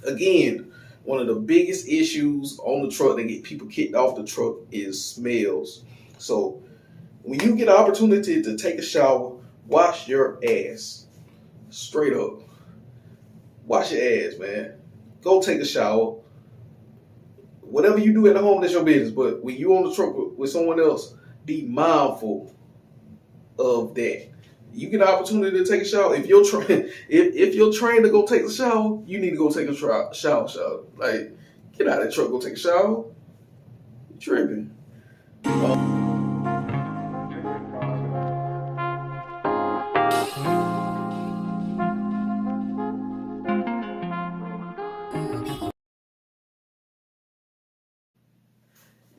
Again, one of the biggest issues on the truck that get people kicked off the truck is smells. So when you get an opportunity to take a shower, wash your ass. Straight up. Wash your ass, man. Go take a shower. Whatever you do at home, that's your business. But when you on the truck with someone else, be mindful of that. You get an opportunity to take a shower. If you're trained, if you're trained to go take a shower, you need to go take a shower. Like, get out of that truck, go take a shower. You tripping?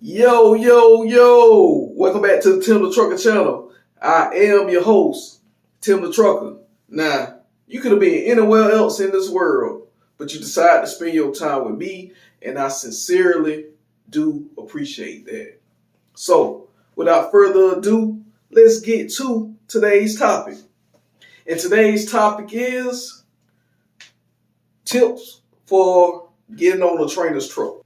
Yo, yo, yo! Welcome back to the Tim the Trucker channel. I am your host, Tim the Trucker. Now, you could have been anywhere else in this world, but you decided to spend your time with me, and I sincerely do appreciate that. So, without further ado, let's get to today's topic. And today's topic is tips for getting on a trainer's truck.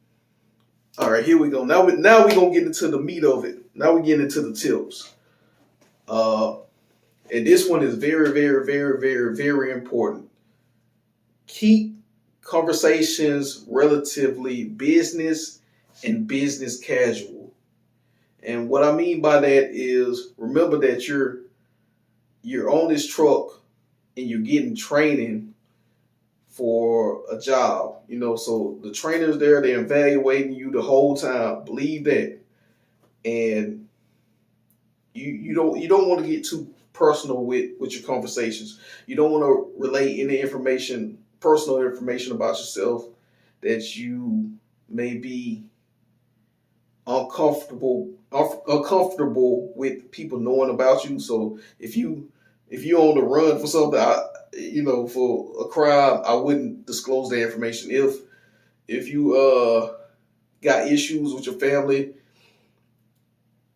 All right, here we go. Now we're gonna get into the meat of it. Now we get into the tips. And this one is very, very, very, very, very important. Keep conversations relatively business and business casual. And what I mean by that is, remember that you're on this truck and you're getting training for a job, so the trainer's there, they're evaluating you the whole time. Believe that. And you don't want to get too personal with your conversations. You don't want to relate any personal information about yourself that you may be uncomfortable with people knowing about you. So if you're on the run for something, for a crime, I wouldn't disclose that information. If you got issues with your family,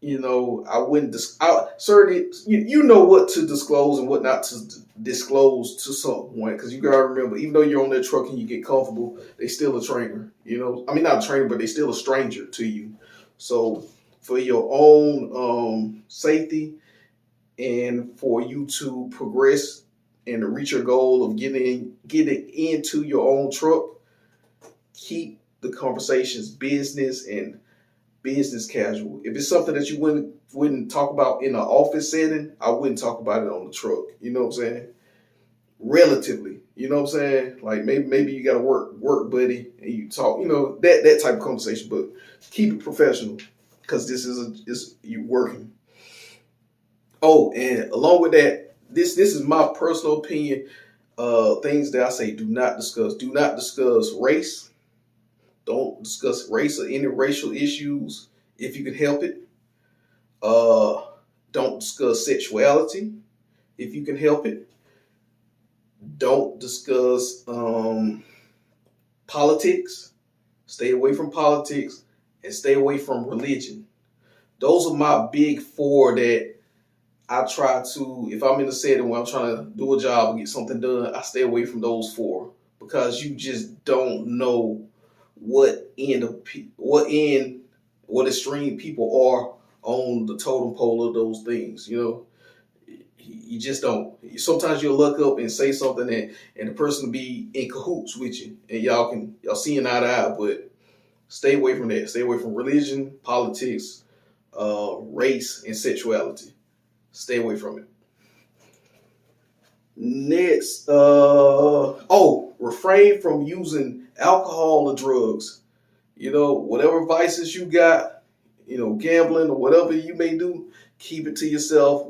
I wouldn't. Certainly, you know what to disclose and what not to disclose to someone, because you gotta remember, even though you're on that truck and you get comfortable, they still a trainer. I mean, not a trainer, but they still a stranger to you. So for your own safety and for you to progress and to reach your goal of getting into your own truck, keep the conversations business and business casual. If it's something that you wouldn't talk about in an office setting, I wouldn't talk about it on the truck. You know what I'm saying? Relatively, you know what I'm saying? Like maybe you got a work buddy and you talk, that type of conversation, but keep it professional, because this is you working. Oh, and along with that, this is my personal opinion. Things that I say do not discuss. Do not discuss race. Don't discuss race or any racial issues if you can help it. Don't discuss sexuality if you can help it. Don't discuss politics. Stay away from politics and stay away from religion. Those are my big four that I try to, if I'm in a setting where I'm trying to do a job or get something done, I stay away from those four, because you just don't know what extreme people are on the totem pole of those things. You just don't. Sometimes you'll look up and say something and the person will be in cahoots with you, and y'all seeing eye to eye, but stay away from that. Stay away from religion, politics, race, and sexuality. Stay away from it. Next, refrain from using alcohol or drugs. Whatever vices you got, gambling or whatever you may do, keep it to yourself.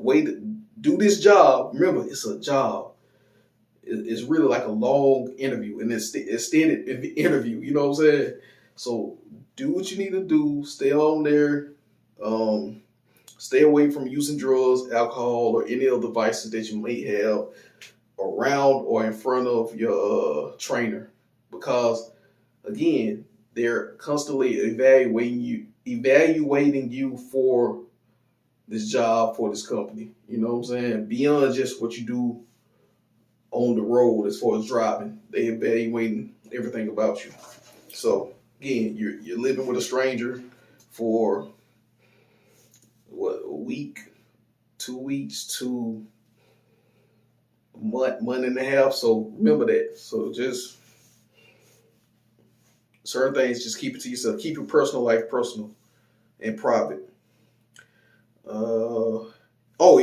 Do this job. Remember, it's a job. It's really like a long interview, and it's extended interview. You know what I'm saying? So do what you need to do. Stay on there. Stay away from using drugs, alcohol, or any other vices that you may have around or in front of your trainer, because again, they're constantly evaluating you for this job, for this company. You know what I'm saying? Beyond just what you do on the road as far as driving, they everything about you. So again, you're living with a stranger for what, a week, 2 weeks, to a month and a half. So remember that. So just certain things, just keep it to yourself. Keep your personal life personal and private.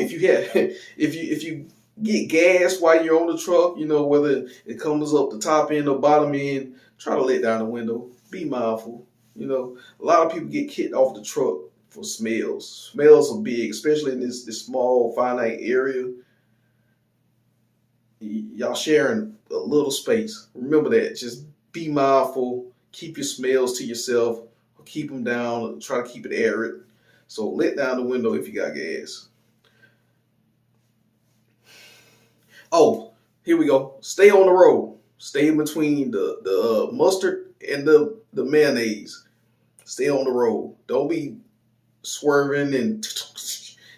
If you have, if you get gas while you're on the truck, whether it comes up the top end or bottom end, try to let down the window. Be mindful. A lot of people get kicked off the truck for smells. Smells are big, especially in this small finite area. Y'all sharing a little space. Remember that. Just be mindful. Keep your smells to yourself. Keep them down. Try to keep it arid. So let down the window if you got gas. Oh, here we go. Stay on the road. Stay in between the mustard and the mayonnaise. Stay on the road. Don't be swerving and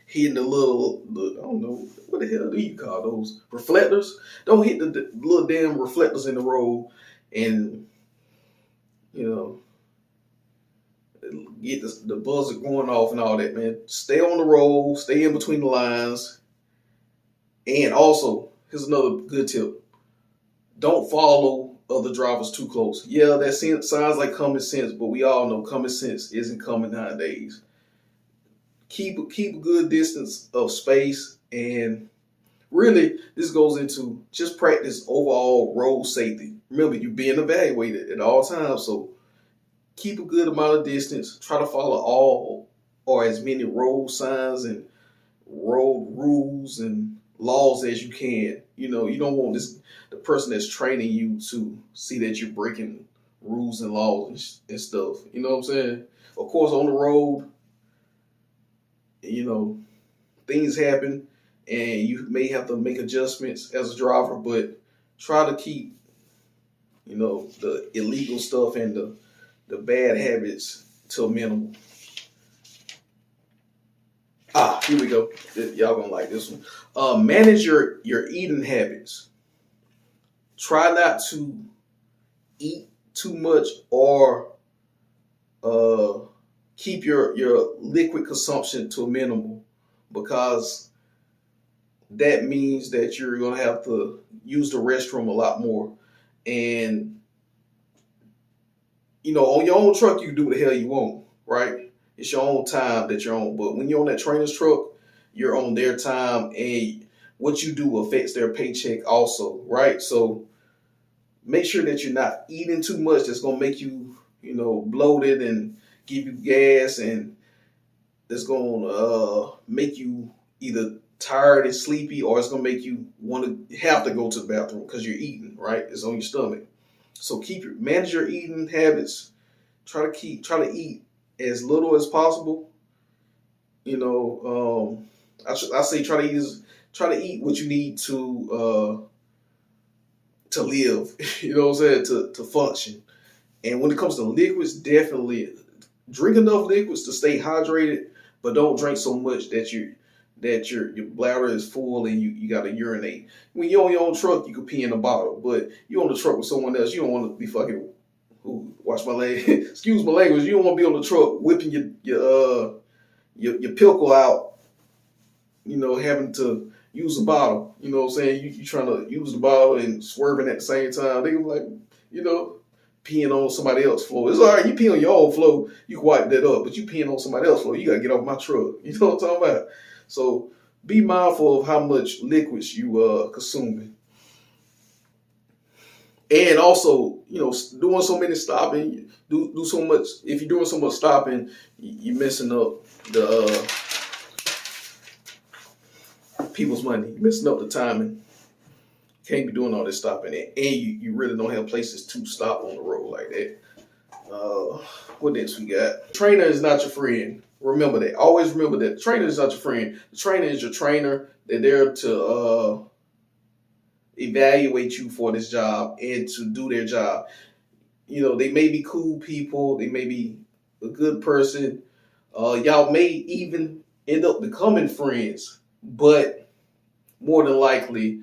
hitting the little, I don't know, what the hell do you call those? Reflectors? Don't hit the little damn reflectors in the road and, get the buzzer going off and all that, man. Stay on the road. Stay in between the lines. And also, here's another good tip. Don't follow other drivers too close. Yeah, that sounds like common sense, but we all know common sense isn't common nowadays. Keep a good distance of space, and really, this goes into just practice overall road safety. Remember, you're being evaluated at all times, so keep a good amount of distance. Try to follow all or as many road signs and road rules and laws as you can. You don't want the person that's training you to see that you're breaking rules and laws and stuff. You know what I'm saying? Of course, on the road, things happen and you may have to make adjustments as a driver, but try to keep, the illegal stuff and the bad habits to a minimum. Here we go. Y'all gonna like this one. Manage your eating habits. Try not to eat too much or keep your liquid consumption to a minimum, because that means that you're gonna have to use the restroom a lot more. And on your own truck, you can do what the hell you want, right? It's your own time that you're on. But when you're on that trainer's truck, you're on their time, and what you do affects their paycheck also, right? So make sure that you're not eating too much that's going to make you, bloated and give you gas, and that's going to make you either tired and sleepy, or it's going to make you want to have to go to the bathroom because you're eating, right? It's on your stomach. So manage your eating habits. Try to eat as little as possible. I say try to eat what you need to live. You know what I'm saying? To function. And when it comes to liquids, definitely drink enough liquids to stay hydrated, but don't drink so much that your bladder is full and you got to urinate. When you're on your own truck, you can pee in a bottle, but you're on the truck with someone else. You don't want to be fucking. Watch my language. Excuse my language. You don't want to be on the truck whipping your pickle out. Having to use a bottle. You know what I'm saying? You trying to use the bottle and swerving at the same time. They can like, peeing on somebody else's floor. It's all right. You pee on your own floor, you can wipe that up. But you peeing on somebody else's floor, you got to get off my truck. You know what I'm talking about? So be mindful of how much liquids you consuming. And also, doing so many stopping, do so much. If you're doing so much stopping, you're messing up the people's money. You're messing up the timing. Can't be doing all this stopping, and you really don't have places to stop on the road like that. What else we got? Trainer is not your friend. Remember that. Always remember that. The trainer is not your friend. The trainer is your trainer. They're there to evaluate you for this job and to do their job. They may be cool people. They may be a good person. Y'all may even end up becoming friends, but more than likely,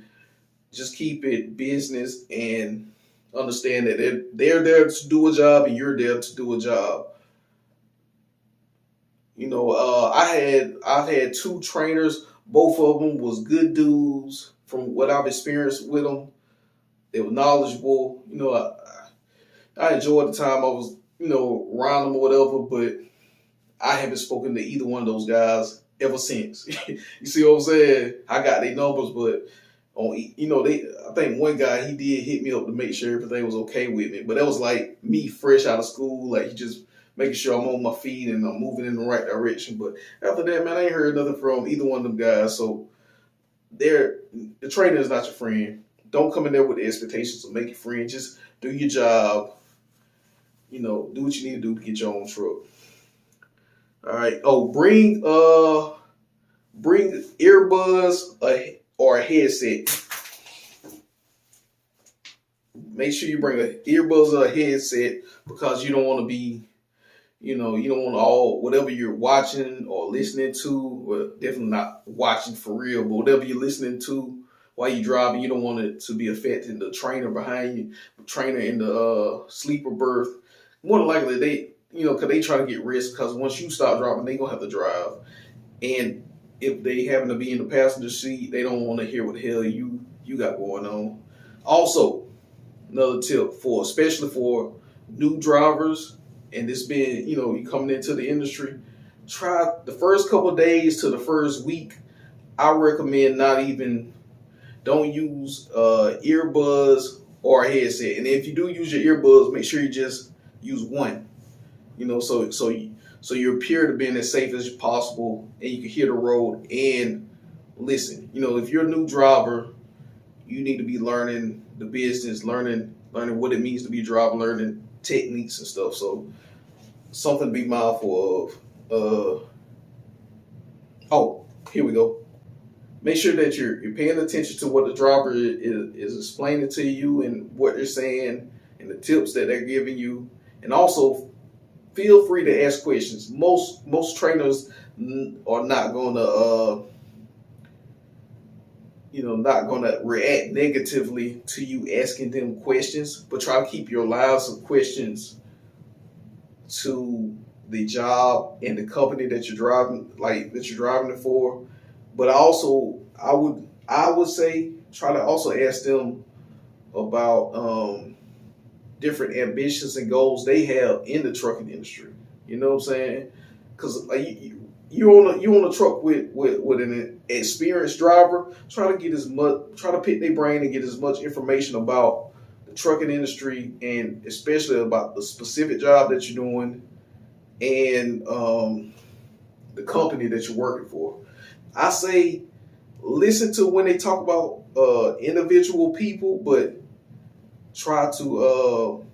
just keep it business and Understand that they're there to do a job and you're there to do a job. I've had two trainers. Both of them was good dudes. From what I've experienced with them, they were knowledgeable. I enjoyed the time I was around them or whatever. But I haven't spoken to either one of those guys ever since. You see what I'm saying? I got their numbers, but I think one guy, he did hit me up to make sure everything was okay with me. But that was like me fresh out of school, like he just making sure I'm on my feet and I'm moving in the right direction. But after that, man, I ain't heard nothing from either one of them guys. So the trainer is not your friend. Don't come in there with the expectations of making friends. Just do your job. Do what you need to do to get your own truck. All right. Oh, bring earbuds or a headset. Make sure you bring earbuds or a headset because you don't want to be, you don't want all whatever you're watching or listening to. Well, definitely not watching for real, but whatever you're listening to while you're driving, you don't want it to be affecting the trainer behind you, the trainer in the sleeper berth. More than likely, because they try to get rest because once you stop driving, they gonna have to drive. And if they happen to be in the passenger seat, they don't want to hear what the hell you got going on. Also, another tip especially for new drivers, and this being, you coming into the industry, try the first couple of days to the first week. I recommend don't use earbuds or a headset. And if you do use your earbuds, make sure you just use one. So you appear to being as safe as possible, and you can hear the road and listen. If you're a new driver, you need to be learning the business, learning what it means to be a driver, learning techniques and stuff. So something to be mindful of. Here we go. Make sure that you're paying attention to what the driver is explaining to you and what they're saying and the tips that they're giving you, and also feel free to ask questions. Most trainers are not gonna react negatively to you asking them questions, but try to keep your lines of questions to the job and the company that you're driving it for. But also, I would say try to also ask them about different ambitions and goals they have in the trucking industry. You know what I'm saying? Because you on a truck with an experienced driver, try to pick their brain and get as much information about the trucking industry and especially about the specific job that you're doing and the company that you're working for. I say listen to when they talk about individual people, but try to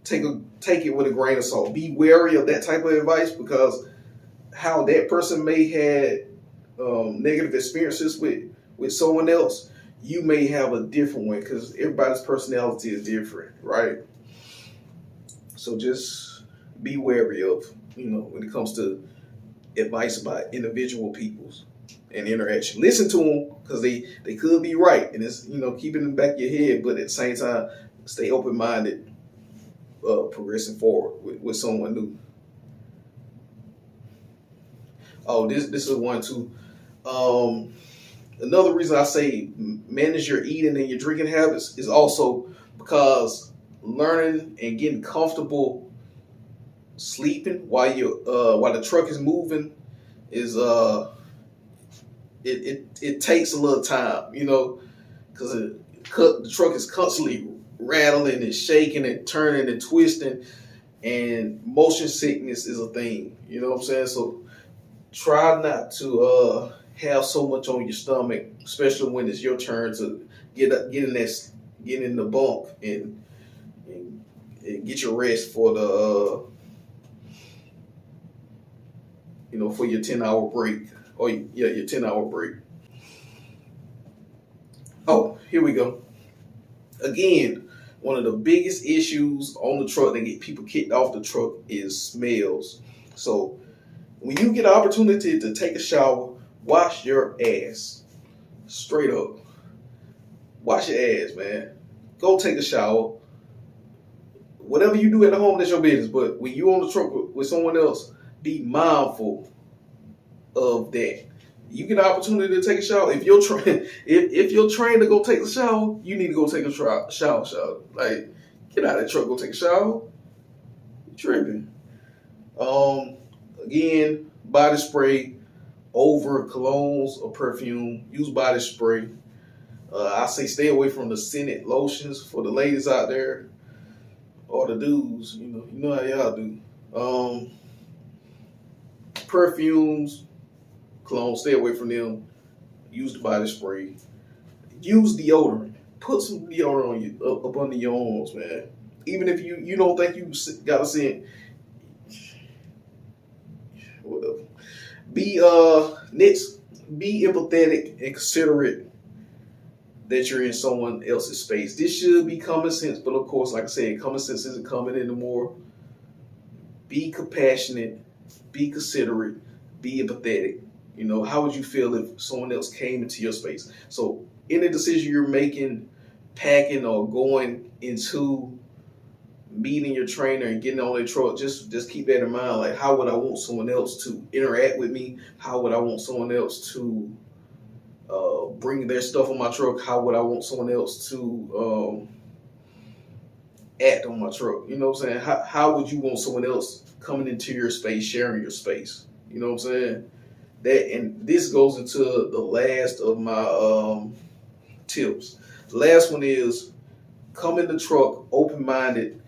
take it with a grain of salt. Be wary of that type of advice because how that person may had negative experiences with someone else, you may have a different one because everybody's personality is different, right? So just be wary of, when it comes to advice about individual peoples and interaction. Listen to them because they could be right, and it's keep it in the back of your head, but at the same time, stay open-minded, progressing forward with someone new. Oh, this is one too. Another reason I say manage your eating and your drinking habits is also because learning and getting comfortable sleeping while the truck is moving is it takes a little time, because the truck is constantly rattling and shaking and turning and twisting, and motion sickness is a thing. You know what I'm saying? So try not to have so much on your stomach, especially when it's your turn to get in the bunk and get your rest for the for your 10-hour break. Or your 10-hour break. Oh, here we go. Again, one of the biggest issues on the truck that get people kicked off the truck is smells. So when you get an opportunity to take a shower, wash your ass. Straight up. Wash your ass, man. Go take a shower. whatever you do at the home, that's your business. But when you on the truck with someone else, be mindful of that. You get an opportunity to take a shower. If you're if you're trained to go take a shower, you need to go take a shower. Like, get out of the truck, go take a shower. You're tripping. Again, body spray over colognes or perfume. Use body spray. I say stay away from the scented lotions for the ladies out there or the dudes. You know how y'all do. Perfumes, cologne, stay away from them. Use the body spray. Use deodorant. Put some deodorant on you up under your arms, man. Even if you don't think you got a scent, whatever. Next, be empathetic and considerate that you're in someone else's space. This should be common sense, but of course, like I said, common sense isn't common anymore. Be compassionate, be considerate, be empathetic. How would you feel if someone else came into your space? So any decision you're making, packing or going into meeting your trainer and getting on their truck, just keep that in mind. Like, how would I want someone else to interact with me? How would I want someone else to bring their stuff on my truck? How would I want someone else to act on my truck? You know what I'm saying? How would you want someone else coming into your space, sharing your space? You know what I'm saying? And this goes into the last of my tips. The last one is come in the truck open-minded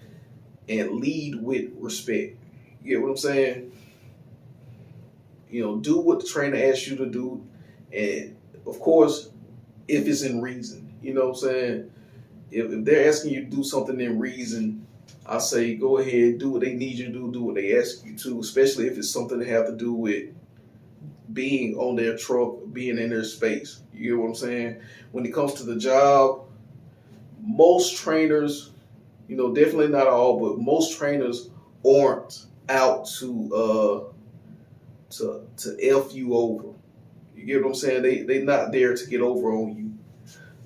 and lead with respect. You get what I'm saying? Do what the trainer asks you to do, and of course, if it's in reason. You know what I'm saying? If they're asking you to do something in reason, I say go ahead, do what they need you to do what they ask you to, especially if it's something that have to do with being on their truck, being in their space. You get what I'm saying? When it comes to the job, most trainers, definitely not all, but most trainers aren't out to F you over. You get what I'm saying? They not there to get over on you.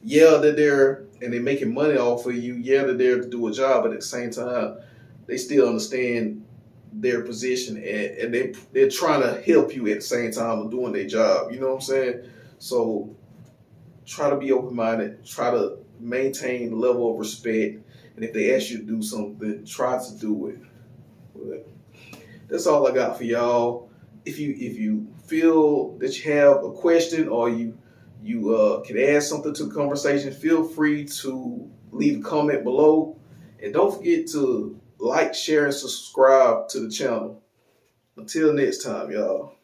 Yeah, they're there and they're making money off of you. Yeah, they're there to do a job, but at the same time, they still understand their position and they're trying to help you at the same time of doing their job. You know what I'm saying? So try to be open-minded. Try to maintain the level of respect. And if they ask you to do something, try to do it. But that's all I got for y'all. If you feel that you have a question or you can add something to the conversation, feel free to leave a comment below. And don't forget to like, share, and subscribe to the channel. Until next time, y'all.